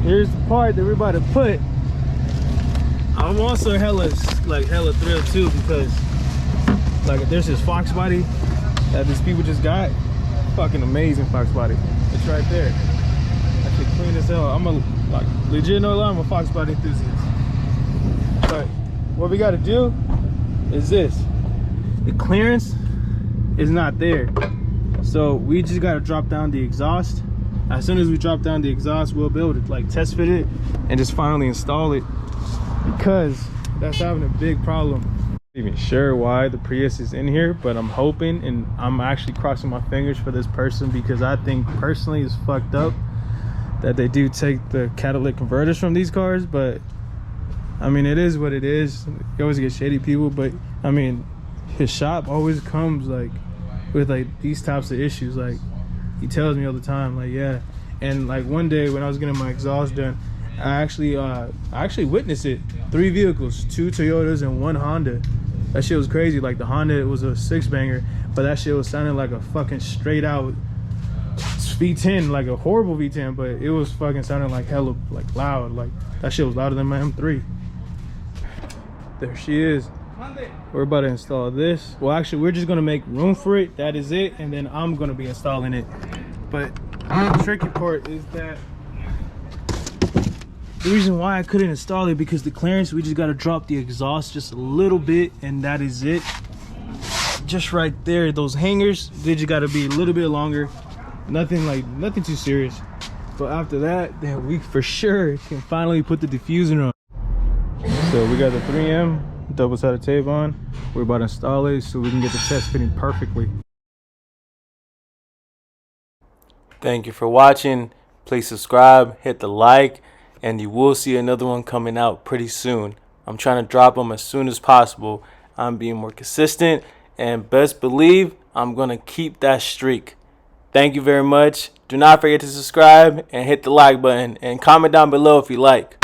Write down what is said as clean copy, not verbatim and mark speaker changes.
Speaker 1: here's the part that we're about to put. I'm also hella thrilled too, because like there's this Fox body that these people just got. Fucking amazing Fox body. It's right there. Actually clean as hell. I'm a like legit no lie, I'm a Fox body enthusiast. But what we gotta do is this. The clearance is not there. So we just gotta drop down the exhaust. As soon as we drop down the exhaust, we'll be able to like test fit it and just finally install it, because that's having a big problem. I'm not even sure why the Prius is in here, but I'm hoping, and I'm actually crossing my fingers for this person, because I think personally it's fucked up that they do take the catalytic converters from these cars. But I mean, it is what it is. You always get shady people, but I mean, his shop always comes like with like these types of issues. Like he tells me all the time, like, yeah. And like one day when I was getting my exhaust done, I actually witnessed it. 3 vehicles, 2 Toyotas and 1 Honda. That shit was crazy. Like the Honda, it was a 6-banger, but that shit was sounding like a fucking straight out V10, like a horrible V10, but it was fucking sounding like hella like loud. Like that shit was louder than my M3. There she is. We're about to install this. Well, actually, we're just gonna make room for it. That is it, and then I'm gonna be installing it. But the tricky part is that the reason why I couldn't install it, because the clearance, we just gotta drop the exhaust just a little bit, and that is it. Just right there, those hangers, they just gotta be a little bit longer. Nothing too serious. But after that, then we for sure can finally put the diffuser on. So we got the 3M double-sided tape on. We're about to install it so we can get the test fitting perfectly. Thank you for watching. Please subscribe, hit the like, and you will see another one coming out pretty soon. I'm trying to drop them as soon as possible. I'm being more consistent, and best believe I'm gonna keep that streak. Thank you very much. Do not forget to subscribe and hit the like button, and comment down below if you like.